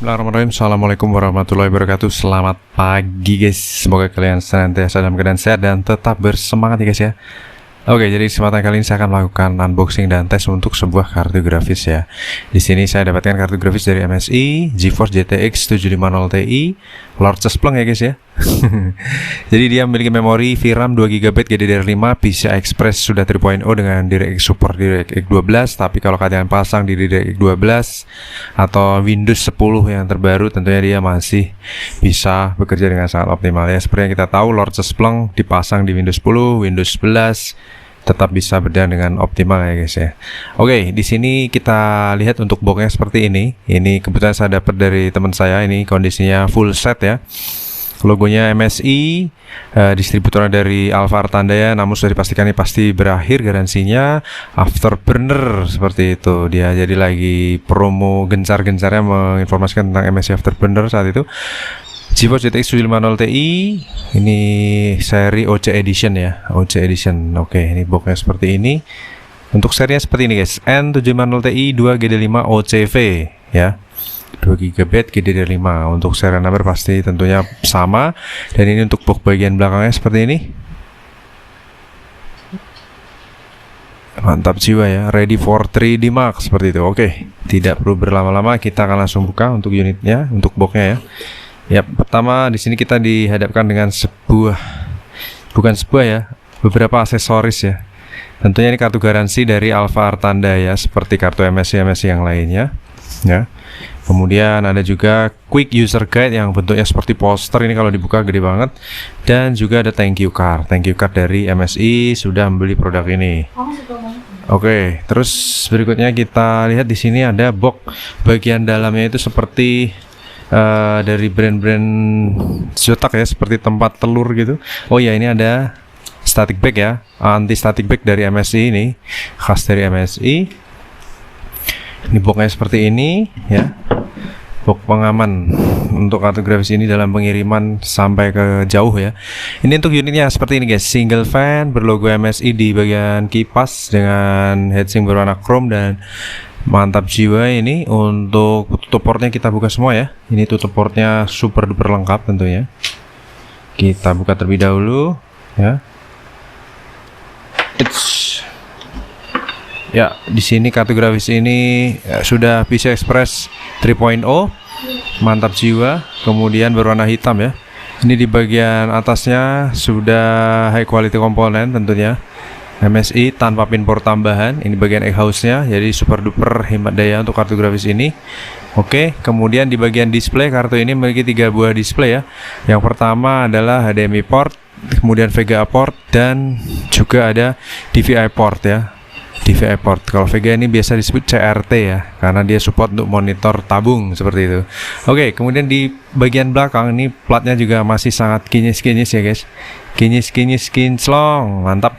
Bismillahirrahmanirrahim. Assalamualaikum warahmatullahi wabarakatuh. Selamat pagi guys. Semoga kalian senantiasa dalam keadaan sehat dan tetap bersemangat ya guys ya. Oke, jadi kesempatan kali ini saya akan melakukan unboxing dan tes untuk sebuah kartu grafis ya. Di sini saya dapatkan kartu grafis dari MSI GeForce GTX 750 Ti Lord Splunk ya guys ya. Jadi dia memiliki memori VRAM 2GB GDDR5, PCI Express sudah 3.0 dengan DirectX support DirectX 12. Tapi kalau kalian pasang di DirectX 12 atau Windows 10 yang terbaru, tentunya dia masih bisa bekerja dengan sangat optimal ya. Seperti yang kita tahu, Lord Splunk dipasang di Windows 10, Windows 11 tetap bisa berjalan dengan optimal ya guys ya. Oke, di sini kita lihat untuk boxnya seperti ini. Ini kebetulan saya dapat dari teman saya. Ini kondisinya full set ya. Logonya MSI, distributornya dari Alfa Artandaya, namun sudah dipastikan ini pasti berakhir garansinya. Afterburner seperti itu. Dia jadi lagi promo gencar-gencarnya menginformasikan tentang MSI Afterburner saat itu. GeForce GTX 750 Ti ini seri OC Edition ya, OC Edition. Oke, ini boxnya seperti ini. Untuk serinya seperti ini guys, N750 Ti 2GD5 OCV ya, 2GB GDDR5. Untuk serial number pasti tentunya sama. Dan ini untuk box bagian belakangnya seperti ini. Mantap jiwa ya, ready for 3D Mark seperti itu. Oke, tidak perlu berlama-lama, kita akan langsung buka untuk unitnya, untuk boxnya ya. Ya, pertama di sini kita dihadapkan dengan beberapa aksesoris ya. Tentunya ini kartu garansi dari Alfa Artandaya seperti kartu MSI yang lainnya ya. Kemudian ada juga quick user guide yang bentuknya seperti poster, ini kalau dibuka gede banget. Dan juga ada thank you card dari MSI sudah membeli produk ini. Oke, terus berikutnya kita lihat di sini ada box bagian dalamnya itu seperti dari brand-brand Zotac ya, seperti tempat telur gitu. Oh ya, ini ada static bag ya, anti static bag dari MSI, ini khas dari MSI. Ini boxnya seperti ini ya, box pengaman untuk kartu grafis ini dalam pengiriman sampai ke jauh ya. Ini untuk unitnya seperti ini guys, single fan berlogo MSI di bagian kipas dengan heatsink berwarna chrome dan mantap jiwa. Ini untuk tutup portnya kita buka semua ya. Ini tutup portnya super duper lengkap tentunya. Kita buka terlebih dahulu ya. Ya, di sini kartu grafis ini ya, sudah PCI Express 3.0, mantap jiwa. Kemudian berwarna hitam ya. Ini di bagian atasnya sudah high quality komponen tentunya. MSI tanpa pin port tambahan. Ini bagian exhaust-nya, jadi super duper hemat daya untuk kartu grafis ini. Oke, kemudian di bagian display, kartu ini memiliki 3 buah display ya. Yang pertama adalah HDMI port, kemudian VGA port, dan juga ada DVI port ya. DVI port. Kalau VGA ini biasa disebut CRT ya, karena dia support untuk monitor tabung seperti itu. Oke, kemudian di bagian belakang ini platnya juga masih sangat kinyis-kinyis ya guys. Kinyis-kinyis kinclong, mantap.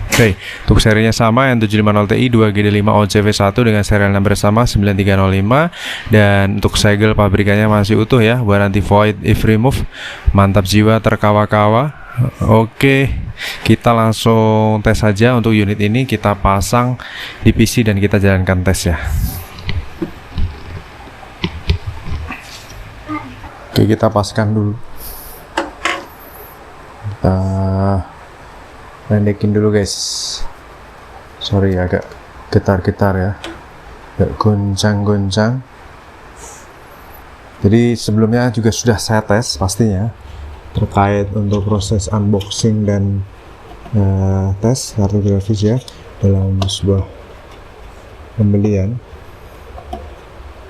Oke, untuk serinya sama, N750 Ti 2GD5 OCV1 dengan serial number sama 9305. Dan untuk segel pabrikannya masih utuh ya, warranty void if remove. Mantap jiwa, terkawa-kawa. Oke, kita langsung tes saja. Untuk unit ini kita pasang di PC dan kita jalankan tes ya. Oke, kita paskan dulu. Kita pendekin dulu guys, sorry agak getar-getar ya, agak goncang-goncang. Jadi sebelumnya juga sudah saya tes pastinya terkait untuk proses unboxing dan tes kartu grafis ya dalam sebuah pembelian.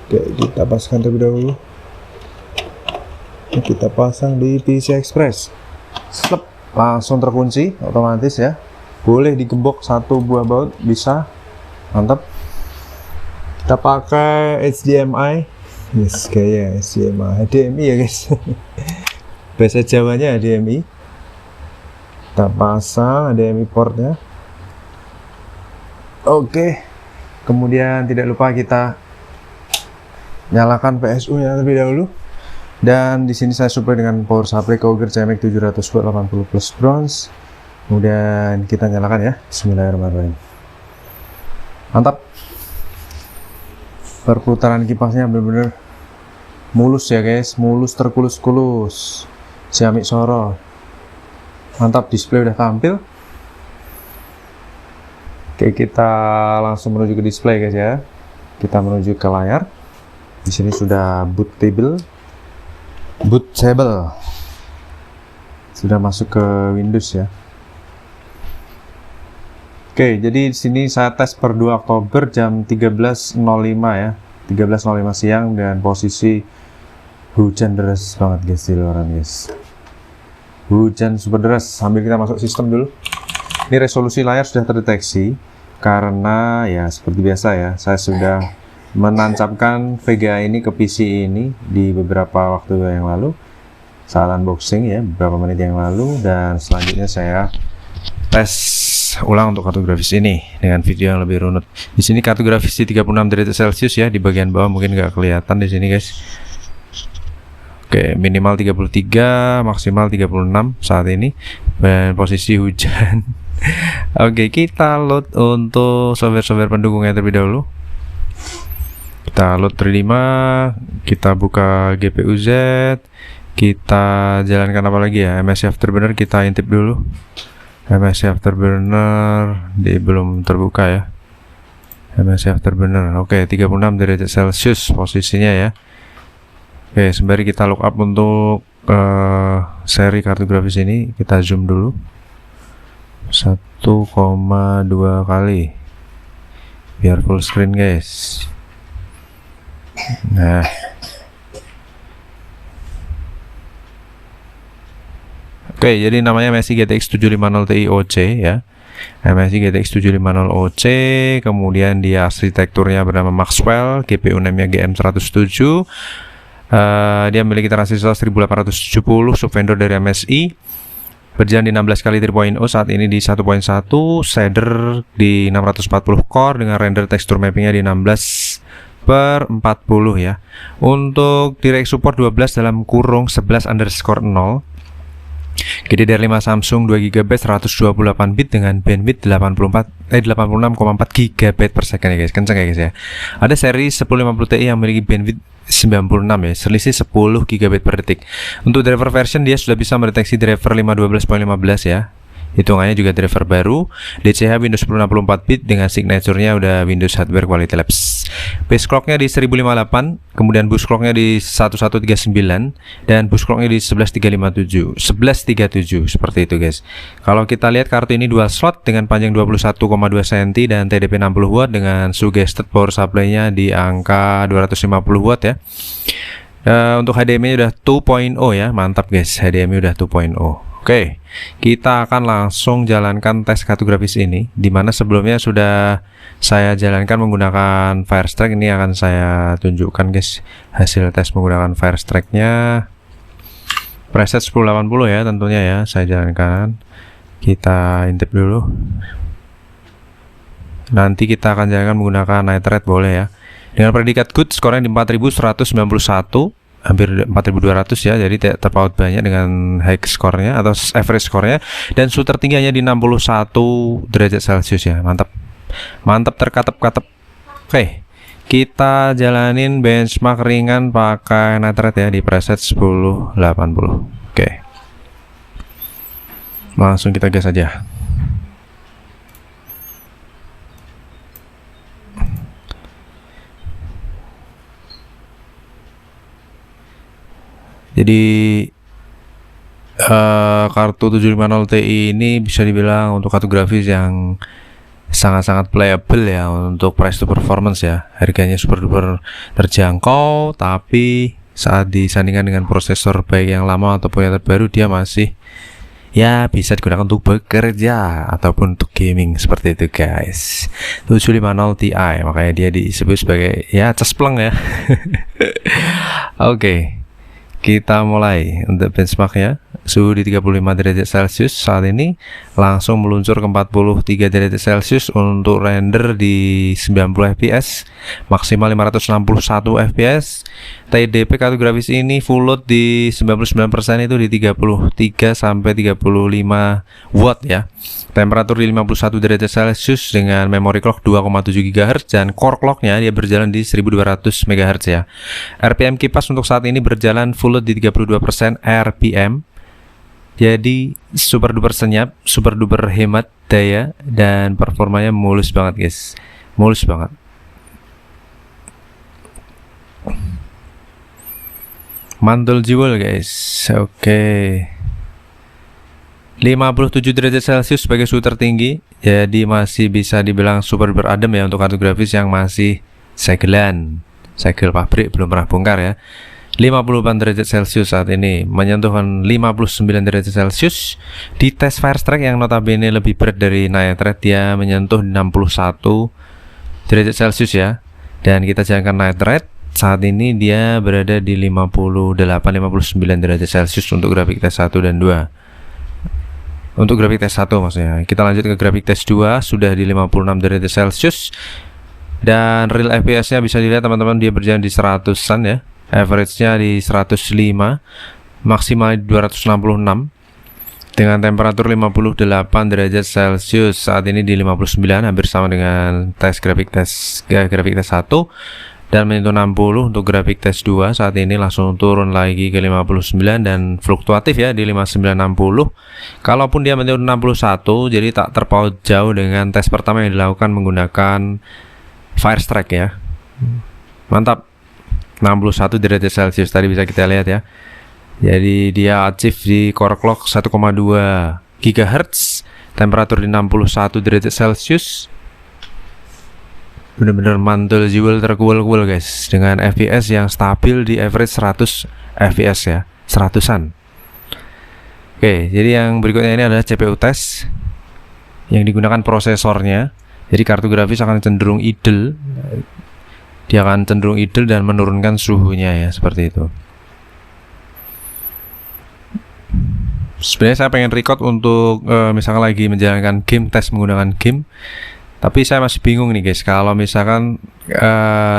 Oke, kita pasang terlebih dahulu. Kita pasang di PCI Express. Slep, langsung terkunci otomatis ya. Boleh digembok satu buah baut bisa, mantap. Kita pakai HDMI, yes kayak HDMI ya guys. Bahasa Jawanya HDMI. Kita pasang HDMI portnya. Oke, kemudian tidak lupa kita nyalakan PSU nya terlebih dahulu. Dan di sini saya supply dengan power supply Cougar CMX 700 watt 80 plus bronze. Kemudian kita nyalakan ya. Bismillahirrahmanirrahim. Mantap. Perputaran kipasnya benar-benar mulus ya guys, mulus terkulus-kulus. Xiaomi Soro. Mantap, display udah tampil. Oke, kita langsung menuju ke display guys ya. Kita menuju ke layar. Di sini sudah bootable. Sudah masuk ke Windows ya. Oke, jadi di sini saya tes per 2 Oktober jam 13.05 ya. 13.05 siang dan posisi hujan deras banget guys di luaran guys. Hujan super deras. Sambil kita masuk sistem dulu. Ini resolusi layar sudah terdeteksi karena ya seperti biasa ya, saya sudah menancapkan VGA ini ke PC ini di beberapa waktu yang lalu saat unboxing ya, beberapa menit yang lalu, dan selanjutnya saya tes ulang untuk kartu grafis ini dengan video yang lebih runut. Di sini kartu grafis di 36 derajat Celcius ya, di bagian bawah mungkin nggak kelihatan di sini guys. Oke, minimal 33, maksimal 36 saat ini, dan posisi hujan. Oke, kita load untuk software pendukungnya terlebih dahulu. Kita load 3D, kita buka GPU Z, kita jalankan apa lagi ya, MSI Afterburner kita intip dulu. MSI Afterburner belum terbuka ya. MSI Afterburner, oke, 36 derajat Celcius posisinya ya. Oke, sembari kita lookup untuk seri kartu grafis ini, kita zoom dulu 1,2 kali biar full screen guys. Nah, oke, jadi namanya MSI GTX 750 Ti OC ya. MSI GTX 750 OC, kemudian dia arsitekturnya bernama Maxwell, GPU NAND-nya GM107. Dia memiliki transistor 1870 subvendor dari MSI. Berjalan di 16 kali 3.0 saat ini di 1.1, shader di 640 core dengan render tekstur mappingnya di 16/40 ya. Untuk direct support 12 dalam kurung 11_0. GDDR5 Samsung 2GB 128 bit dengan bandwidth 86,4 GB per second ya guys. Kenceng ya guys ya. Ada seri 1050 Ti yang memiliki bandwidth 96 ya, selisih 10 GB per detik. Untuk driver version dia sudah bisa mendeteksi driver 512.15 ya. Hitungannya juga driver baru, DCH Windows 10 64 bit dengan signaturenya udah Windows Hardware Quality Labs. Base clocknya di 1058, kemudian boost clocknya di 1139, dan boost clocknya di 1137 seperti itu guys. Kalau kita lihat kartu ini dual slot dengan panjang 21,2 cm dan TDP 60 watt dengan suggested power supply-nya di angka 250 watt ya. Untuk HDMI udah 2.0 ya, mantap guys, HDMI udah 2.0. Oke, kita akan langsung jalankan tes kartu grafis ini, dimana sebelumnya sudah saya jalankan menggunakan Firestrike. Ini akan saya tunjukkan guys hasil tes menggunakan Firestrike-nya. Preset 1080 ya tentunya ya, saya jalankan. Kita intip dulu. Nanti kita akan jalankan menggunakan Night Red boleh ya. Dengan predikat good, skornya di 4191. Hampir 4200 ya, jadi tidak terpaut banyak dengan high skornya atau average skornya, dan suhu tertingginya di 61 derajat Celcius ya. Mantap, mantap, terkatep-katep. Oke, kita jalanin benchmark ringan pakai Night Red ya di preset 1080. Oke, langsung kita gas aja. Jadi kartu 750 Ti ini bisa dibilang untuk kartu grafis yang sangat-sangat playable ya untuk price to performance ya. Harganya super duper terjangkau, tapi saat disandingkan dengan prosesor baik yang lama ataupun yang terbaru, dia masih ya bisa digunakan untuk bekerja ataupun untuk gaming seperti itu guys. 750 Ti, makanya dia disebut sebagai ya cespleng ya. Oke. Kita mulai untuk benchmarknya. suhu di 35 derajat Celcius saat ini, langsung meluncur ke 43 derajat Celcius untuk render di 90 fps, maksimal 561 fps. TDP kartu grafis ini full load di 99% itu di 33 sampai 35 watt ya. Temperatur di 51 derajat Celcius dengan memory clock 2,7 GHz dan core clocknya dia berjalan di 1200 MHz ya. RPM kipas untuk saat ini berjalan full load di 32% RPM. Jadi super duper senyap, super duper hemat daya, dan performanya mulus banget guys, mulus banget. Mantul jewel guys. Oke. 57 derajat Celcius sebagai suhu tertinggi, jadi masih bisa dibilang super duper adem ya untuk kartu grafis yang masih segelan, segel pabrik, belum pernah bongkar ya. 58 derajat Celcius saat ini, menyentuhkan 59 derajat Celcius. Di tes Firestrike yang notabene lebih berat dari Nitrate, dia menyentuh 61 derajat Celcius ya. Dan kita jalankan Nitrate, saat ini dia berada di 58-59 derajat Celcius untuk grafik tes 1 dan 2. Untuk grafik tes 1 maksudnya. Kita lanjut ke grafik tes 2, sudah di 56 derajat Celcius. Dan real FPS-nya bisa dilihat teman-teman, dia berjalan di 100-an ya. Average-nya di 105, maksimal 266, dengan temperatur 58 derajat Celcius. Saat ini di 59, hampir sama dengan grafik tes 1, dan menyentuh 60 untuk grafik tes 2. Saat ini langsung turun lagi ke 59 dan fluktuatif ya di 59-60. Kalaupun dia menyentuh 61, jadi tak terpaut jauh dengan tes pertama yang dilakukan menggunakan Firestrike ya. Mantap. 61 derajat Celcius tadi bisa kita lihat ya. Jadi dia achieve di core clock 1,2 GHz, temperatur di 61 derajat Celcius. Bener-bener mantul jewel terkuel-kuel guys, dengan FPS yang stabil di average 100 FPS ya, 100-an. Oke, jadi yang berikutnya ini adalah CPU test yang digunakan prosesornya. Jadi kartu grafis akan cenderung idle. Dia akan cenderung idle dan menurunkan suhunya ya, seperti itu. Sebenarnya saya pengen record untuk misalkan lagi menjalankan game, tes menggunakan game, tapi saya masih bingung nih guys, kalau misalkan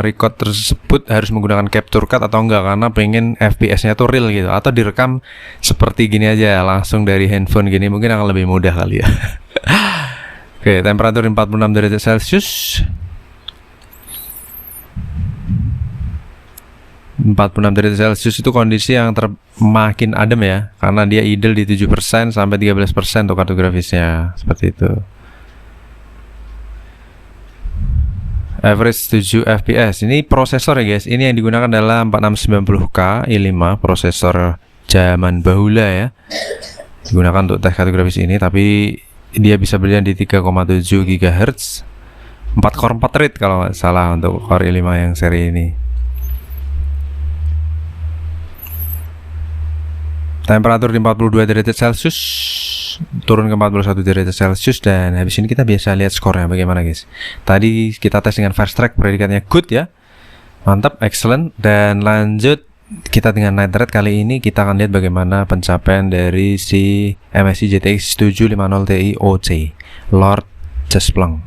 record tersebut harus menggunakan capture card atau enggak, karena pengen FPS-nya tuh real gitu, atau direkam seperti gini aja langsung dari handphone gini, mungkin akan lebih mudah kali ya. Oke, temperatur 46 derajat Celcius. 46 derajat Celcius itu kondisi yang makin adem ya, karena dia idle di 7% sampai 13% untuk kartu grafisnya, seperti itu. Average 7 fps. Ini prosesor ya guys, ini yang digunakan adalah 4690K i5, prosesor zaman bahula ya, digunakan untuk tes kartu grafis ini, tapi dia bisa berjalan di 3,7 GHz, 4 core 4 thread kalau nggak salah untuk core i5 yang seri ini. Temperatur di 42 derajat Celcius, turun ke 41 derajat Celcius, dan habis ini kita biasa lihat skornya bagaimana guys. Tadi kita tes dengan Firestrike, predikatnya good ya, mantap, excellent. Dan lanjut kita dengan Nitrate, kali ini kita akan lihat bagaimana pencapaian dari si MSI GTX 750 Ti OC Lord Jespleng.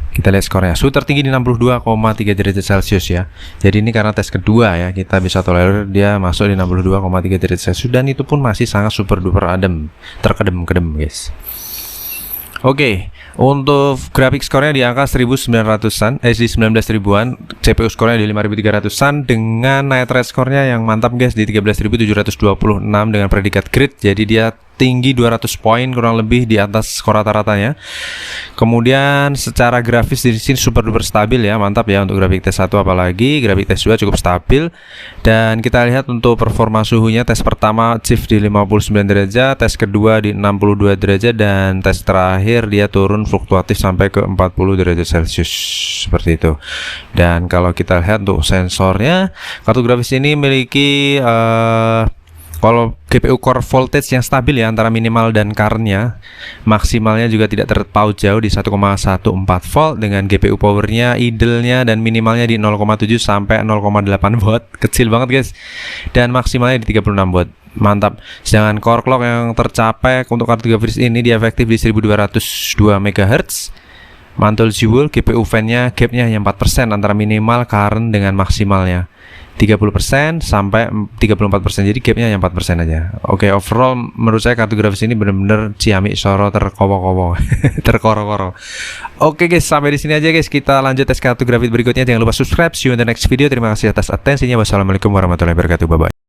Kita lihat skornya, suhu tertinggi di 62,3 derajat Celcius ya. Jadi ini karena tes kedua ya, kita bisa tolerir dia masuk di 62,3 derajat Celcius, dan itu pun masih sangat super duper adem, terkedem-kedem guys. Oke, untuk grafik skornya di angka 1900-an, di 19.000-an, CPU skornya di 5300-an, dengan Nitrate skornya yang mantap guys di 13.726 dengan predikat grid, jadi dia tinggi 200 poin kurang lebih di atas skor rata-ratanya. Kemudian secara grafis di sini super duper stabil ya, mantap ya untuk grafik tes 1, apalagi grafik tes 2 cukup stabil. Dan kita lihat untuk performa suhunya, tes pertama shift di 59 derajat, tes kedua di 62 derajat, dan tes terakhir dia turun fluktuatif sampai ke 40 derajat Celcius seperti itu. Dan kalau kita lihat untuk sensornya, kartu grafis ini memiliki Kalau GPU core voltage yang stabil ya antara minimal dan currentnya, maksimalnya juga tidak terpaut jauh di 1,14 volt dengan GPU powernya idle-nya dan minimalnya di 0,7 sampai 0,8 watt, kecil banget guys, dan maksimalnya di 36 watt. Mantap. Sedangkan core clock yang tercapai untuk kartu grafis ini dia efektif di 1202 MHz. Mantul jewel, GPU fan-nya gap-nya hanya 4% antara minimal current dengan maksimalnya. 30% sampai 34%, jadi gapnya hanya 4% aja. Oke, overall menurut saya kartu grafis ini bener-bener ciamik soro terkowo-kowo terkoro-koro. Oke guys, sampai di sini aja guys, kita lanjut tes kartu grafis berikutnya. Jangan lupa subscribe, see you in the next video. Terima kasih atas atensinya. Wassalamualaikum warahmatullahi wabarakatuh, bye bye.